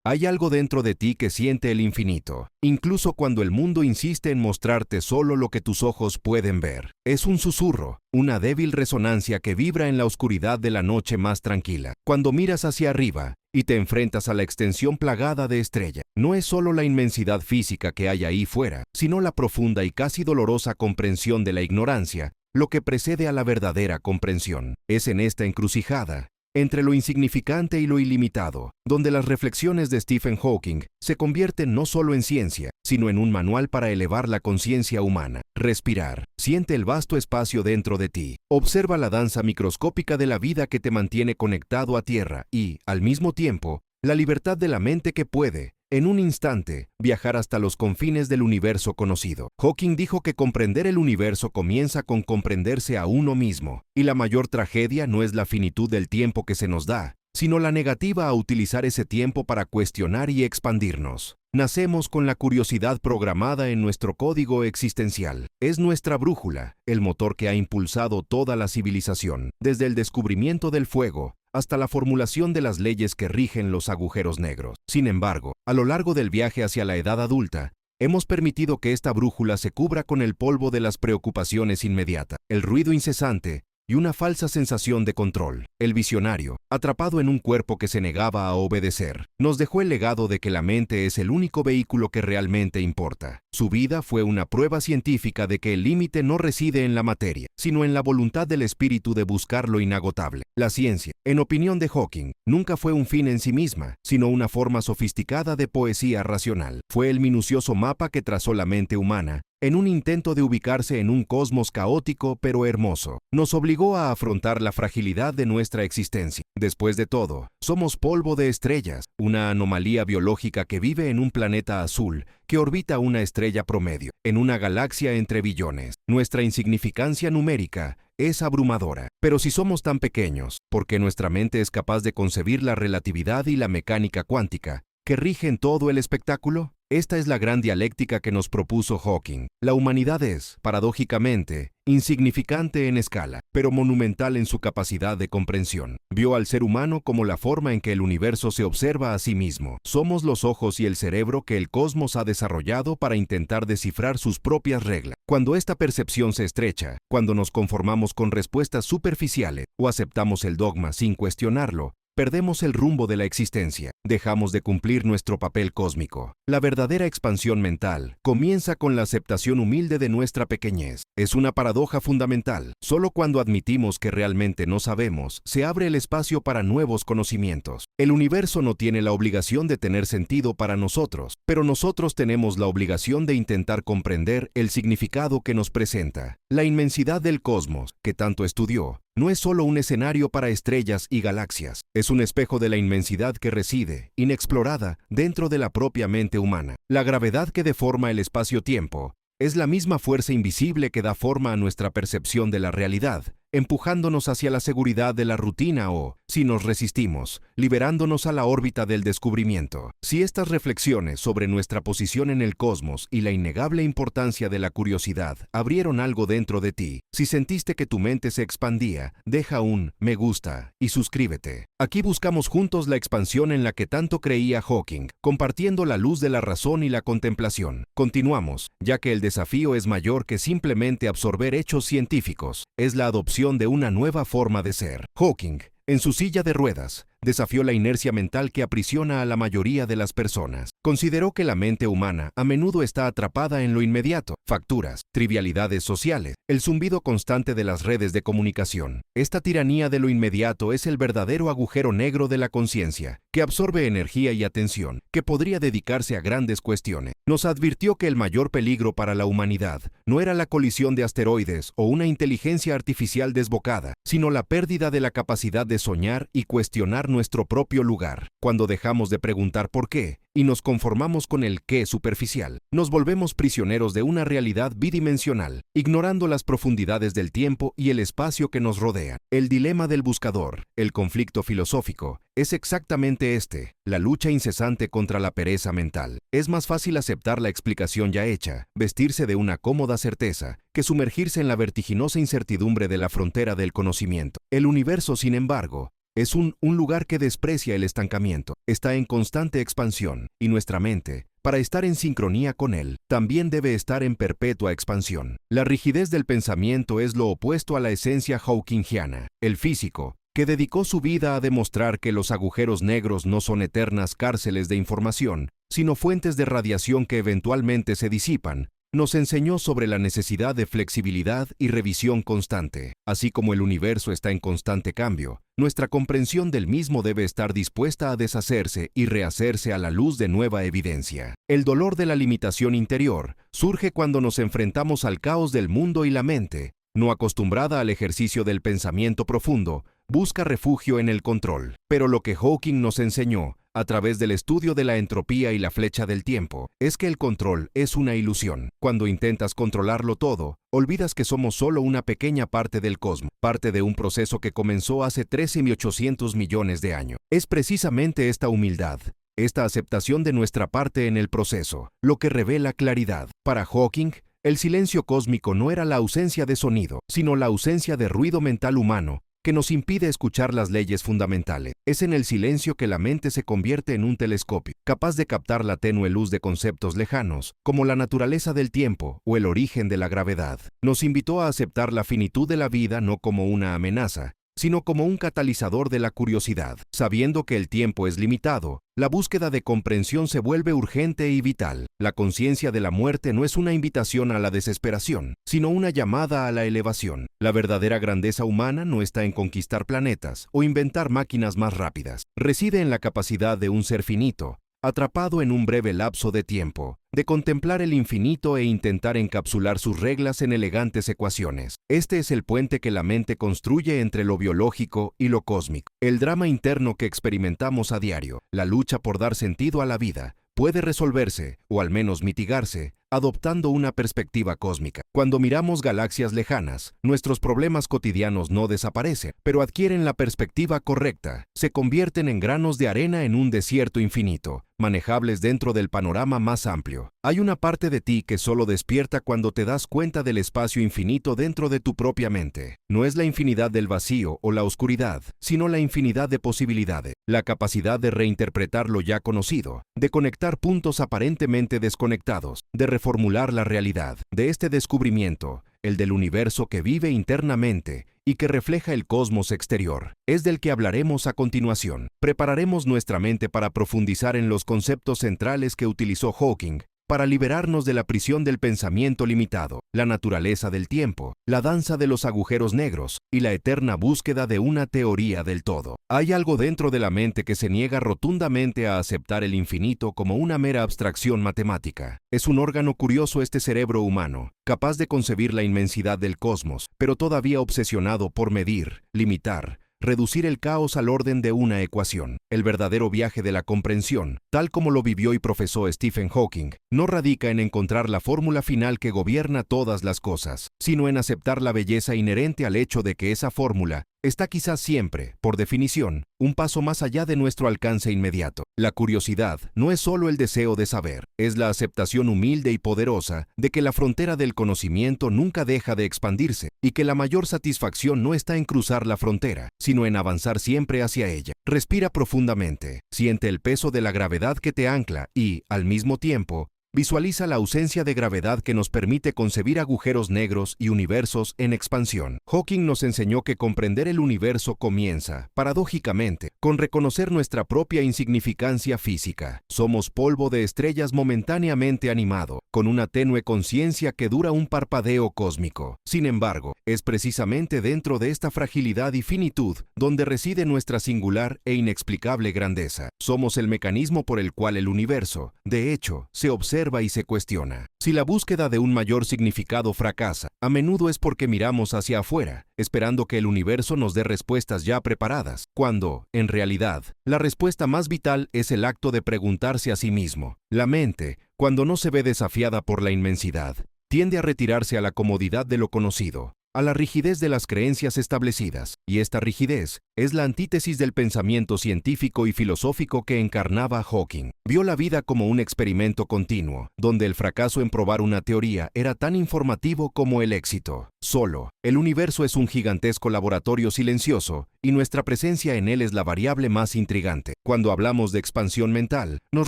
Hay algo dentro de ti que siente el infinito, incluso cuando el mundo insiste en mostrarte solo lo que tus ojos pueden ver. Es un susurro, una débil resonancia que vibra en la oscuridad de la noche más tranquila. Cuando miras hacia arriba y te enfrentas a la extensión plagada de estrellas, no es solo la inmensidad física que hay ahí fuera, sino la profunda y casi dolorosa comprensión de la ignorancia, lo que precede a la verdadera comprensión. Es en esta encrucijada, entre lo insignificante y lo ilimitado, donde las reflexiones de Stephen Hawking se convierten no solo en ciencia, sino en un manual para elevar la conciencia humana. Respirar. Siente el vasto espacio dentro de ti. Observa la danza microscópica de la vida que te mantiene conectado a tierra y, al mismo tiempo, la libertad de la mente que puede, en un instante, viajar hasta los confines del universo conocido. Hawking dijo que comprender el universo comienza con comprenderse a uno mismo, y la mayor tragedia no es la finitud del tiempo que se nos da, sino la negativa a utilizar ese tiempo para cuestionar y expandirnos. Nacemos con la curiosidad programada en nuestro código existencial. Es nuestra brújula, el motor que ha impulsado toda la civilización, desde el descubrimiento del fuego hasta la formulación de las leyes que rigen los agujeros negros. Sin embargo, a lo largo del viaje hacia la edad adulta, hemos permitido que esta brújula se cubra con el polvo de las preocupaciones inmediatas, el ruido incesante y una falsa sensación de control. El visionario, atrapado en un cuerpo que se negaba a obedecer, nos dejó el legado de que la mente es el único vehículo que realmente importa. Su vida fue una prueba científica de que el límite no reside en la materia, sino en la voluntad del espíritu de buscar lo inagotable. La ciencia, en opinión de Hawking, nunca fue un fin en sí misma, sino una forma sofisticada de poesía racional. Fue el minucioso mapa que trazó la mente humana, en un intento de ubicarse en un cosmos caótico pero hermoso. Nos obligó a afrontar la fragilidad de nuestra existencia. Después de todo, somos polvo de estrellas, una anomalía biológica que vive en un planeta azul que orbita una estrella promedio, en una galaxia entre billones. Nuestra insignificancia numérica es abrumadora. Pero si somos tan pequeños, ¿por qué nuestra mente es capaz de concebir la relatividad y la mecánica cuántica que rigen todo el espectáculo? Esta es la gran dialéctica que nos propuso Hawking. La humanidad es, paradójicamente, insignificante en escala, pero monumental en su capacidad de comprensión. Vio al ser humano como la forma en que el universo se observa a sí mismo. Somos los ojos y el cerebro que el cosmos ha desarrollado para intentar descifrar sus propias reglas. Cuando esta percepción se estrecha, cuando nos conformamos con respuestas superficiales o aceptamos el dogma sin cuestionarlo, perdemos el rumbo de la existencia, dejamos de cumplir nuestro papel cósmico. La verdadera expansión mental comienza con la aceptación humilde de nuestra pequeñez. Es una paradoja fundamental. Solo cuando admitimos que realmente no sabemos, se abre el espacio para nuevos conocimientos. El universo no tiene la obligación de tener sentido para nosotros, pero nosotros tenemos la obligación de intentar comprender el significado que nos presenta. La inmensidad del cosmos, que tanto estudió, no es solo un escenario para estrellas y galaxias, es un espejo de la inmensidad que reside, inexplorada, dentro de la propia mente humana. La gravedad que deforma el espacio-tiempo es la misma fuerza invisible que da forma a nuestra percepción de la realidad, empujándonos hacia la seguridad de la rutina o, si nos resistimos, liberándonos a la órbita del descubrimiento. Si estas reflexiones sobre nuestra posición en el cosmos y la innegable importancia de la curiosidad abrieron algo dentro de ti, si sentiste que tu mente se expandía, deja un me gusta y suscríbete. Aquí buscamos juntos la expansión en la que tanto creía Hawking, compartiendo la luz de la razón y la contemplación. Continuamos, ya que el desafío es mayor que simplemente absorber hechos científicos, es la adopción de una nueva forma de ser. Hawking, en su silla de ruedas, desafió la inercia mental que aprisiona a la mayoría de las personas. Consideró que la mente humana a menudo está atrapada en lo inmediato, facturas, trivialidades sociales, el zumbido constante de las redes de comunicación. Esta tiranía de lo inmediato es el verdadero agujero negro de la conciencia, que absorbe energía y atención, que podría dedicarse a grandes cuestiones. Nos advirtió que el mayor peligro para la humanidad no era la colisión de asteroides o una inteligencia artificial desbocada, sino la pérdida de la capacidad de soñar y cuestionar nuestro propio lugar. Cuando dejamos de preguntar por qué y nos conformamos con el qué superficial, nos volvemos prisioneros de una realidad bidimensional, ignorando las profundidades del tiempo y el espacio que nos rodea. El dilema del buscador, el conflicto filosófico, es exactamente este, la lucha incesante contra la pereza mental. Es más fácil aceptar la explicación ya hecha, vestirse de una cómoda certeza, que sumergirse en la vertiginosa incertidumbre de la frontera del conocimiento. El universo, sin embargo, Es un lugar que desprecia el estancamiento, está en constante expansión, y nuestra mente, para estar en sincronía con él, también debe estar en perpetua expansión. La rigidez del pensamiento es lo opuesto a la esencia hawkingiana. El físico, que dedicó su vida a demostrar que los agujeros negros no son eternas cárceles de información, sino fuentes de radiación que eventualmente se disipan, nos enseñó sobre la necesidad de flexibilidad y revisión constante. Así como el universo está en constante cambio, nuestra comprensión del mismo debe estar dispuesta a deshacerse y rehacerse a la luz de nueva evidencia. El dolor de la limitación interior surge cuando nos enfrentamos al caos del mundo y la mente, no acostumbrada al ejercicio del pensamiento profundo, busca refugio en el control. Pero lo que Hawking nos enseñó, a través del estudio de la entropía y la flecha del tiempo, es que el control es una ilusión. Cuando intentas controlarlo todo, olvidas que somos solo una pequeña parte del cosmos, parte de un proceso que comenzó hace 13.800 millones de años. Es precisamente esta humildad, esta aceptación de nuestra parte en el proceso, lo que revela claridad. Para Hawking, el silencio cósmico no era la ausencia de sonido, sino la ausencia de ruido mental humano, que nos impide escuchar las leyes fundamentales. Es en el silencio que la mente se convierte en un telescopio, capaz de captar la tenue luz de conceptos lejanos, como la naturaleza del tiempo o el origen de la gravedad. Nos invitó a aceptar la finitud de la vida no como una amenaza, sino como un catalizador de la curiosidad. Sabiendo que el tiempo es limitado, la búsqueda de comprensión se vuelve urgente y vital. La conciencia de la muerte no es una invitación a la desesperación, sino una llamada a la elevación. La verdadera grandeza humana no está en conquistar planetas o inventar máquinas más rápidas. Reside en la capacidad de un ser finito, atrapado en un breve lapso de tiempo, de contemplar el infinito e intentar encapsular sus reglas en elegantes ecuaciones. Este es el puente que la mente construye entre lo biológico y lo cósmico. El drama interno que experimentamos a diario, la lucha por dar sentido a la vida, puede resolverse, o al menos mitigarse, adoptando una perspectiva cósmica. Cuando miramos galaxias lejanas, nuestros problemas cotidianos no desaparecen, pero adquieren la perspectiva correcta, se convierten en granos de arena en un desierto infinito, manejables dentro del panorama más amplio. Hay una parte de ti que solo despierta cuando te das cuenta del espacio infinito dentro de tu propia mente. No es la infinidad del vacío o la oscuridad, sino la infinidad de posibilidades, la capacidad de reinterpretar lo ya conocido, de conectar puntos aparentemente desconectados, de reformular la realidad. De este descubrimiento, el del universo que vive internamente y que refleja el cosmos exterior, es del que hablaremos a continuación. Prepararemos nuestra mente para profundizar en los conceptos centrales que utilizó Hawking para liberarnos de la prisión del pensamiento limitado, la naturaleza del tiempo, la danza de los agujeros negros y la eterna búsqueda de una teoría del todo. Hay algo dentro de la mente que se niega rotundamente a aceptar el infinito como una mera abstracción matemática. Es un órgano curioso este cerebro humano, capaz de concebir la inmensidad del cosmos, pero todavía obsesionado por medir, limitar, reducir el caos al orden de una ecuación. El verdadero viaje de la comprensión, tal como lo vivió y profesó Stephen Hawking, no radica en encontrar la fórmula final que gobierna todas las cosas, sino en aceptar la belleza inherente al hecho de que esa fórmula está quizás siempre, por definición, un paso más allá de nuestro alcance inmediato. La curiosidad no es solo el deseo de saber, es la aceptación humilde y poderosa de que la frontera del conocimiento nunca deja de expandirse y que la mayor satisfacción no está en cruzar la frontera, sino en avanzar siempre hacia ella. Respira profundamente, siente el peso de la gravedad que te ancla y, al mismo tiempo, visualiza la ausencia de gravedad que nos permite concebir agujeros negros y universos en expansión. Hawking nos enseñó que comprender el universo comienza, paradójicamente, con reconocer nuestra propia insignificancia física. Somos polvo de estrellas momentáneamente animado, con una tenue conciencia que dura un parpadeo cósmico. Sin embargo, es precisamente dentro de esta fragilidad y finitud donde reside nuestra singular e inexplicable grandeza. Somos el mecanismo por el cual el universo, de hecho, se observa y se cuestiona. Si la búsqueda de un mayor significado fracasa, a menudo es porque miramos hacia afuera, esperando que el universo nos dé respuestas ya preparadas, cuando, en realidad, la respuesta más vital es el acto de preguntarse a sí mismo. La mente, cuando no se ve desafiada por la inmensidad, tiende a retirarse a la comodidad de lo conocido, a la rigidez de las creencias establecidas, y esta rigidez es la antítesis del pensamiento científico y filosófico que encarnaba Hawking. Vio la vida como un experimento continuo, donde el fracaso en probar una teoría era tan informativo como el éxito. Solo, el universo es un gigantesco laboratorio silencioso, y nuestra presencia en él es la variable más intrigante. Cuando hablamos de expansión mental, nos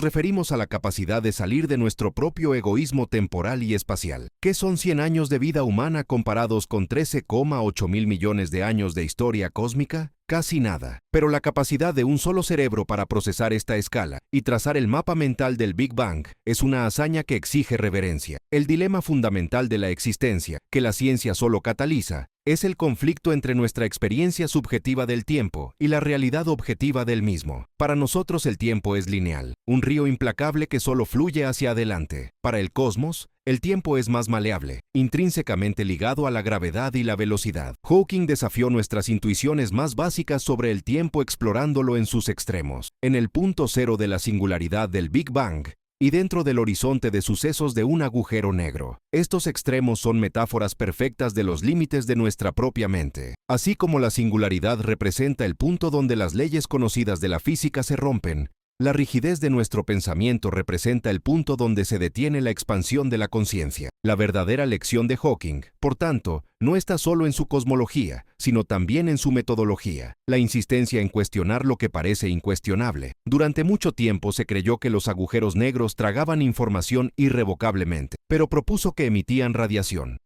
referimos a la capacidad de salir de nuestro propio egoísmo temporal y espacial. ¿Qué son 100 años de vida humana comparados con 13,8 mil millones de años de historia cósmica? Casi nada. Pero la capacidad de un solo cerebro para procesar esta escala y trazar el mapa mental del Big Bang es una hazaña que exige reverencia. El dilema fundamental de la existencia, que la ciencia solo cataliza, es el conflicto entre nuestra experiencia subjetiva del tiempo y la realidad objetiva del mismo. Para nosotros el tiempo es lineal, un río implacable que solo fluye hacia adelante. Para el cosmos, el tiempo es más maleable, intrínsecamente ligado a la gravedad y la velocidad. Hawking desafió nuestras intuiciones más básicas sobre el tiempo explorándolo en sus extremos. En el punto cero de la singularidad del Big Bang, y dentro del horizonte de sucesos de un agujero negro. Estos extremos son metáforas perfectas de los límites de nuestra propia mente. Así como la singularidad representa el punto donde las leyes conocidas de la física se rompen, la rigidez de nuestro pensamiento representa el punto donde se detiene la expansión de la conciencia. La verdadera lección de Hawking, por tanto, no está solo en su cosmología, sino también en su metodología, la insistencia en cuestionar lo que parece incuestionable. Durante mucho tiempo se creyó que los agujeros negros tragaban información irrevocablemente, pero propuso que emitían radiación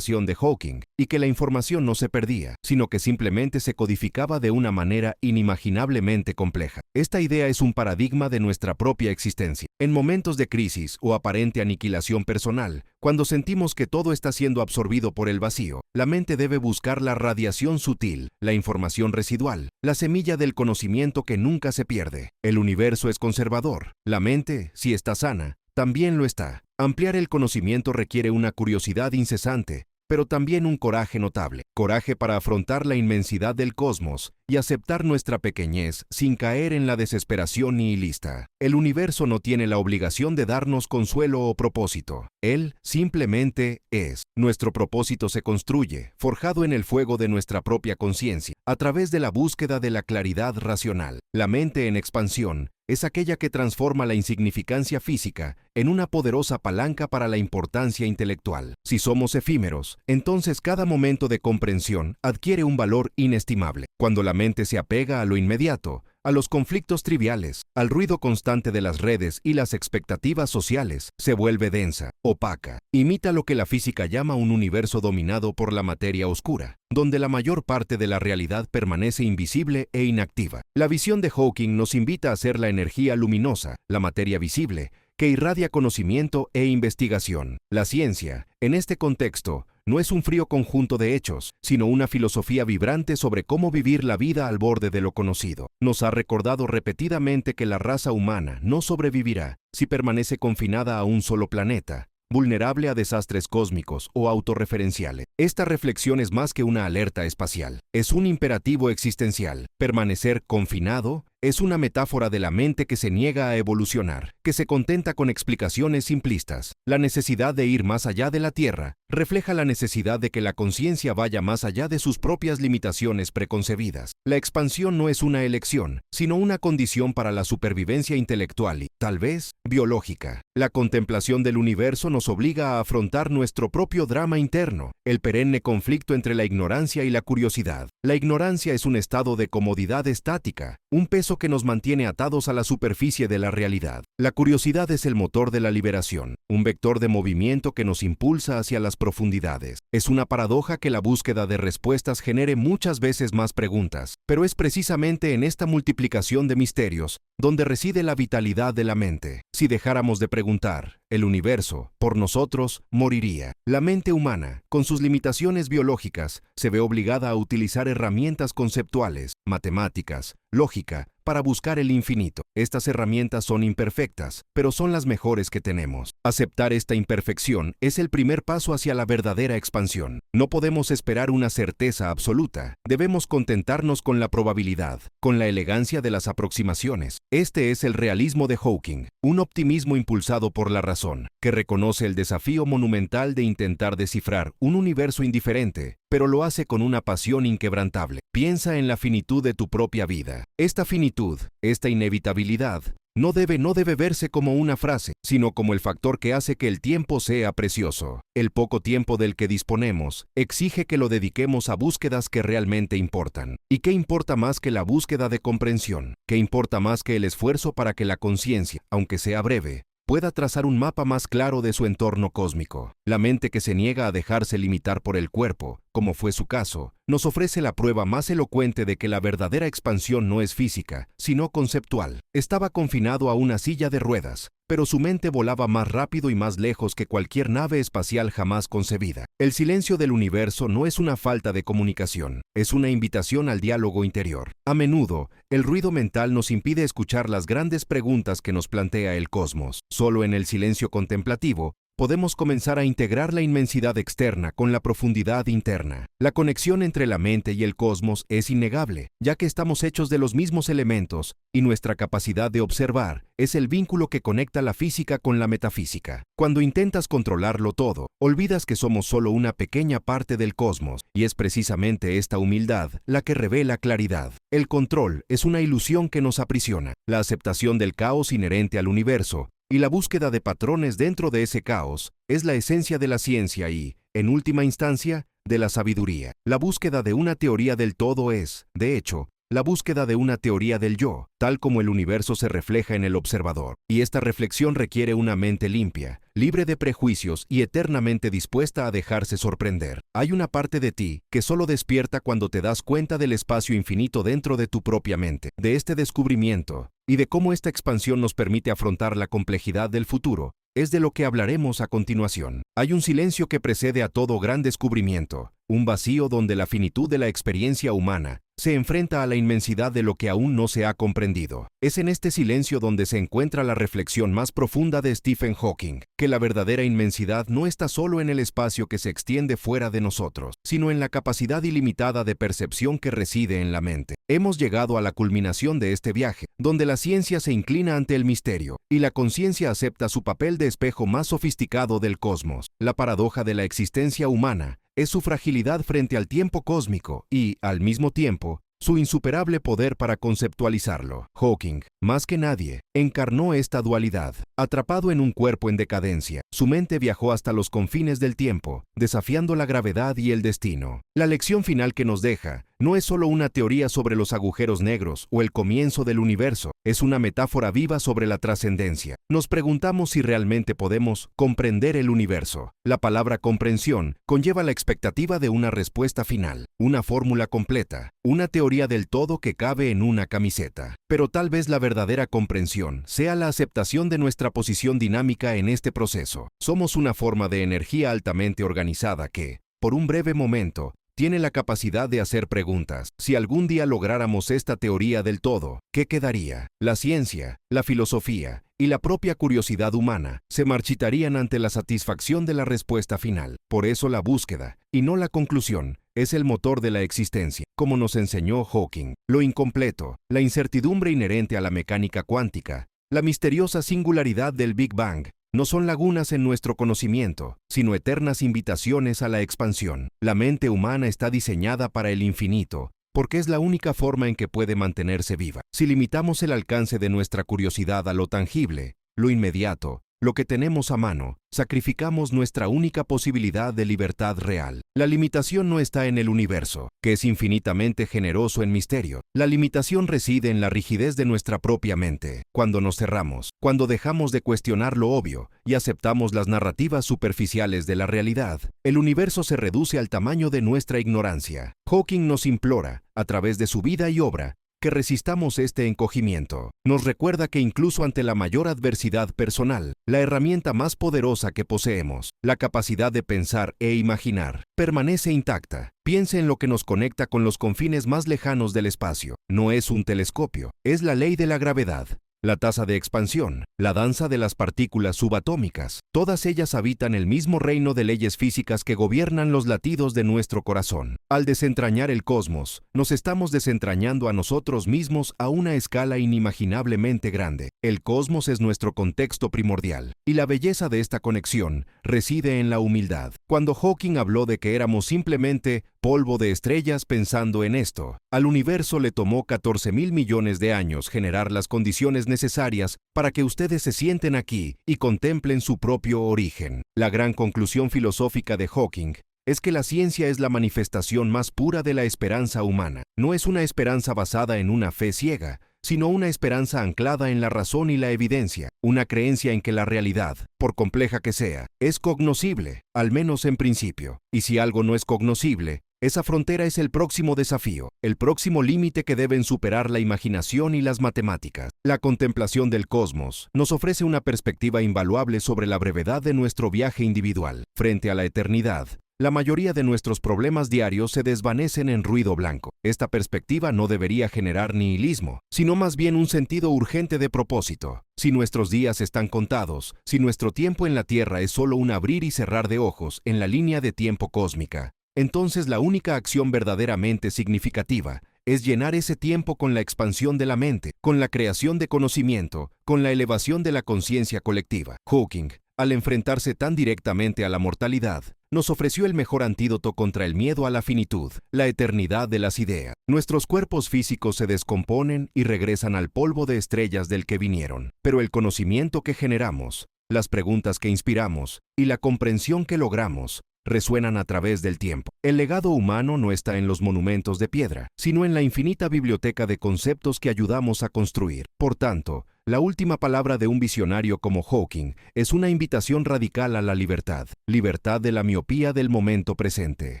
de Hawking, y que la información no se perdía, sino que simplemente se codificaba de una manera inimaginablemente compleja. Esta idea es un paradigma de nuestra propia existencia. En momentos de crisis o aparente aniquilación personal, cuando sentimos que todo está siendo absorbido por el vacío, la mente debe buscar la radiación sutil, la información residual, la semilla del conocimiento que nunca se pierde. El universo es conservador. La mente, si está sana, también lo está. Ampliar el conocimiento requiere una curiosidad incesante, pero también un coraje notable. Coraje para afrontar la inmensidad del cosmos y aceptar nuestra pequeñez sin caer en la desesperación nihilista. El universo no tiene la obligación de darnos consuelo o propósito. Él simplemente es. Nuestro propósito se construye, forjado en el fuego de nuestra propia conciencia, a través de la búsqueda de la claridad racional. La mente en expansión es aquella que transforma la insignificancia física en una poderosa palanca para la importancia intelectual. Si somos efímeros, entonces cada momento de comprensión adquiere un valor inestimable. Cuando la mente se apega a lo inmediato, a los conflictos triviales, al ruido constante de las redes y las expectativas sociales, se vuelve densa, opaca. Imita lo que la física llama un universo dominado por la materia oscura, donde la mayor parte de la realidad permanece invisible e inactiva. La visión de Hawking nos invita a ser la energía luminosa, la materia visible, que irradia conocimiento e investigación. La ciencia, en este contexto, no es un frío conjunto de hechos, sino una filosofía vibrante sobre cómo vivir la vida al borde de lo conocido. Nos ha recordado repetidamente que la raza humana no sobrevivirá si permanece confinada a un solo planeta, vulnerable a desastres cósmicos o autorreferenciales. Esta reflexión es más que una alerta espacial, es un imperativo existencial. Permanecer confinado es una metáfora de la mente que se niega a evolucionar, que se contenta con explicaciones simplistas. La necesidad de ir más allá de la Tierra refleja la necesidad de que la conciencia vaya más allá de sus propias limitaciones preconcebidas. La expansión no es una elección, sino una condición para la supervivencia intelectual y, tal vez, biológica. La contemplación del universo nos obliga a afrontar nuestro propio drama interno, el perenne conflicto entre la ignorancia y la curiosidad. La ignorancia es un estado de comodidad estática, un peso que nos mantiene atados a la superficie de la realidad. La curiosidad es el motor de la liberación, un vector de movimiento que nos impulsa hacia las profundidades. Es una paradoja que la búsqueda de respuestas genere muchas veces más preguntas, pero es precisamente en esta multiplicación de misterios donde reside la vitalidad de la mente. Si dejáramos de preguntar, el universo, por nosotros, moriría. La mente humana, con sus limitaciones biológicas, se ve obligada a utilizar herramientas conceptuales, matemáticas, lógica, para buscar el infinito. Estas herramientas son imperfectas, pero son las mejores que tenemos. Aceptar esta imperfección es el primer paso hacia la verdadera expansión. No podemos esperar una certeza absoluta. Debemos contentarnos con la probabilidad, con la elegancia de las aproximaciones. Este es el realismo de Hawking, un optimismo impulsado por la razón razón, que reconoce el desafío monumental de intentar descifrar un universo indiferente, pero lo hace con una pasión inquebrantable. Piensa en la finitud de tu propia vida. Esta finitud, esta inevitabilidad, no debe verse como una frase, sino como el factor que hace que el tiempo sea precioso. El poco tiempo del que disponemos exige que lo dediquemos a búsquedas que realmente importan. ¿Y qué importa más que la búsqueda de comprensión? ¿Qué importa más que el esfuerzo para que la conciencia, aunque sea breve, pueda trazar un mapa más claro de su entorno cósmico? La mente que se niega a dejarse limitar por el cuerpo, como fue su caso, nos ofrece la prueba más elocuente de que la verdadera expansión no es física, sino conceptual. Estaba confinado a una silla de ruedas, pero su mente volaba más rápido y más lejos que cualquier nave espacial jamás concebida. El silencio del universo no es una falta de comunicación, es una invitación al diálogo interior. A menudo, el ruido mental nos impide escuchar las grandes preguntas que nos plantea el cosmos. Solo en el silencio contemplativo, podemos comenzar a integrar la inmensidad externa con la profundidad interna. La conexión entre la mente y el cosmos es innegable, ya que estamos hechos de los mismos elementos, y nuestra capacidad de observar es el vínculo que conecta la física con la metafísica. Cuando intentas controlarlo todo, olvidas que somos solo una pequeña parte del cosmos, y es precisamente esta humildad la que revela claridad. El control es una ilusión que nos aprisiona. La aceptación del caos inherente al universo y la búsqueda de patrones dentro de ese caos es la esencia de la ciencia y, en última instancia, de la sabiduría. La búsqueda de una teoría del todo es, de hecho, la búsqueda de una teoría del yo, tal como el universo se refleja en el observador. Y esta reflexión requiere una mente limpia, libre de prejuicios y eternamente dispuesta a dejarse sorprender. Hay una parte de ti que solo despierta cuando te das cuenta del espacio infinito dentro de tu propia mente, de este descubrimiento, y de cómo esta expansión nos permite afrontar la complejidad del futuro. Es de lo que hablaremos a continuación. Hay un silencio que precede a todo gran descubrimiento, un vacío donde la finitud de la experiencia humana se enfrenta a la inmensidad de lo que aún no se ha comprendido. Es en este silencio donde se encuentra la reflexión más profunda de Stephen Hawking, que la verdadera inmensidad no está solo en el espacio que se extiende fuera de nosotros, sino en la capacidad ilimitada de percepción que reside en la mente. Hemos llegado a la culminación de este viaje, donde la ciencia se inclina ante el misterio, y la conciencia acepta su papel de espejo más sofisticado del cosmos. La paradoja de la existencia humana es su fragilidad frente al tiempo cósmico y, al mismo tiempo, su insuperable poder para conceptualizarlo. Hawking, más que nadie, encarnó esta dualidad. Atrapado en un cuerpo en decadencia, su mente viajó hasta los confines del tiempo, desafiando la gravedad y el destino. La lección final que nos deja no es solo una teoría sobre los agujeros negros o el comienzo del universo, es una metáfora viva sobre la trascendencia. Nos preguntamos si realmente podemos comprender el universo. La palabra comprensión conlleva la expectativa de una respuesta final, una fórmula completa, una teoría del todo que cabe en una camiseta. Pero tal vez la verdadera comprensión sea la aceptación de nuestra posición dinámica en este proceso. Somos una forma de energía altamente organizada que, por un breve momento, tiene la capacidad de hacer preguntas. Si algún día lográramos esta teoría del todo, ¿qué quedaría? La ciencia, la filosofía y la propia curiosidad humana se marchitarían ante la satisfacción de la respuesta final. Por eso la búsqueda, y no la conclusión, es el motor de la existencia, como nos enseñó Hawking. Lo incompleto, la incertidumbre inherente a la mecánica cuántica, la misteriosa singularidad del Big Bang, no son lagunas en nuestro conocimiento, sino eternas invitaciones a la expansión. La mente humana está diseñada para el infinito, porque es la única forma en que puede mantenerse viva. Si limitamos el alcance de nuestra curiosidad a lo tangible, lo inmediato, lo que tenemos a mano, sacrificamos nuestra única posibilidad de libertad real. La limitación no está en el universo, que es infinitamente generoso en misterio. La limitación reside en la rigidez de nuestra propia mente. Cuando nos cerramos, cuando dejamos de cuestionar lo obvio y aceptamos las narrativas superficiales de la realidad, el universo se reduce al tamaño de nuestra ignorancia. Hawking nos implora, a través de su vida y obra, que resistamos este encogimiento. Nos recuerda que incluso ante la mayor adversidad personal, la herramienta más poderosa que poseemos, la capacidad de pensar e imaginar, permanece intacta. Piense en lo que nos conecta con los confines más lejanos del espacio. No es un telescopio, es la ley de la gravedad, la tasa de expansión, la danza de las partículas subatómicas. Todas ellas habitan el mismo reino de leyes físicas que gobiernan los latidos de nuestro corazón. Al desentrañar el cosmos, nos estamos desentrañando a nosotros mismos a una escala inimaginablemente grande. El cosmos es nuestro contexto primordial, y la belleza de esta conexión reside en la humildad. Cuando Hawking habló de que éramos simplemente polvo de estrellas pensando en esto, al universo le tomó 14.000 millones de años generar las condiciones necesarias para que ustedes se sienten aquí y contemplen su propio origen. La gran conclusión filosófica de Hawking es que la ciencia es la manifestación más pura de la esperanza humana. No es una esperanza basada en una fe ciega, sino una esperanza anclada en la razón y la evidencia, una creencia en que la realidad, por compleja que sea, es cognoscible, al menos en principio. Y si algo no es cognoscible, esa frontera es el próximo desafío, el próximo límite que deben superar la imaginación y las matemáticas. La contemplación del cosmos nos ofrece una perspectiva invaluable sobre la brevedad de nuestro viaje individual. Frente a la eternidad, la mayoría de nuestros problemas diarios se desvanecen en ruido blanco. Esta perspectiva no debería generar nihilismo, sino más bien un sentido urgente de propósito. Si nuestros días están contados, si nuestro tiempo en la Tierra es solo un abrir y cerrar de ojos en la línea de tiempo cósmica, entonces la única acción verdaderamente significativa es llenar ese tiempo con la expansión de la mente, con la creación de conocimiento, con la elevación de la conciencia colectiva. Hawking, al enfrentarse tan directamente a la mortalidad, nos ofreció el mejor antídoto contra el miedo a la finitud, la eternidad de las ideas. Nuestros cuerpos físicos se descomponen y regresan al polvo de estrellas del que vinieron, pero el conocimiento que generamos, las preguntas que inspiramos y la comprensión que logramos resuenan a través del tiempo. El legado humano no está en los monumentos de piedra, sino en la infinita biblioteca de conceptos que ayudamos a construir. Por tanto, la última palabra de un visionario como Hawking es una invitación radical a la libertad. Libertad de la miopía del momento presente.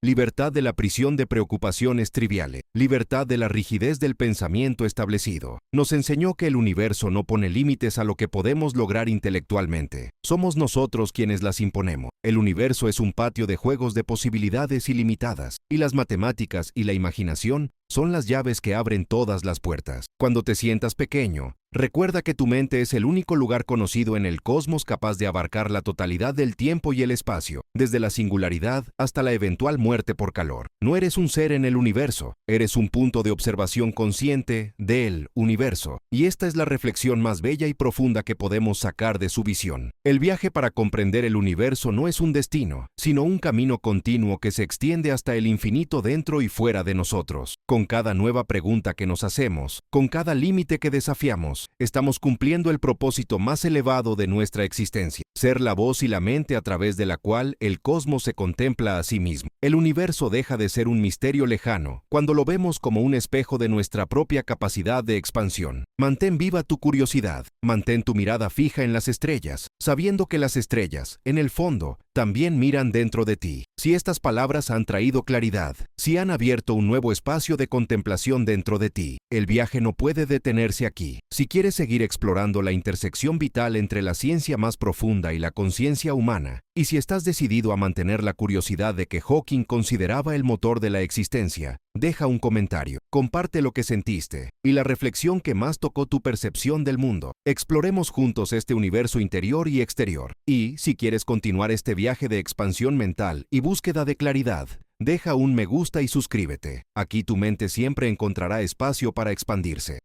Libertad de la prisión de preocupaciones triviales. Libertad de la rigidez del pensamiento establecido. Nos enseñó que el universo no pone límites a lo que podemos lograr intelectualmente. Somos nosotros quienes las imponemos. El universo es un patio de juegos de posibilidades ilimitadas, y las matemáticas y la imaginación son las llaves que abren todas las puertas. Cuando te sientas pequeño, recuerda que tu mente es el único lugar conocido en el cosmos capaz de abarcar la totalidad del tiempo y el espacio, desde la singularidad hasta la eventual muerte por calor. No eres un ser en el universo, eres un punto de observación consciente del universo, y esta es la reflexión más bella y profunda que podemos sacar de su visión. El viaje para comprender el universo no es un destino, sino un camino continuo que se extiende hasta el infinito dentro y fuera de nosotros. Con cada nueva pregunta que nos hacemos, con cada límite que desafiamos, estamos cumpliendo el propósito más elevado de nuestra existencia, ser la voz y la mente a través de la cual el cosmos se contempla a sí mismo. El universo deja de ser un misterio lejano cuando lo vemos como un espejo de nuestra propia capacidad de expansión. Mantén viva tu curiosidad, mantén tu mirada fija en las estrellas, sabiendo que las estrellas, en el fondo, también miran dentro de ti. Si estas palabras han traído claridad, si han abierto un nuevo espacio de contemplación dentro de ti, el viaje no puede detenerse aquí. Si quieres seguir explorando la intersección vital entre la ciencia más profunda y la conciencia humana, y si estás decidido a mantener la curiosidad de que Hawking consideraba el motor de la existencia, deja un comentario, comparte lo que sentiste y la reflexión que más tocó tu percepción del mundo. Exploremos juntos este universo interior y exterior. Y, si quieres continuar este viaje de expansión mental y búsqueda de claridad, deja un me gusta y suscríbete. Aquí tu mente siempre encontrará espacio para expandirse.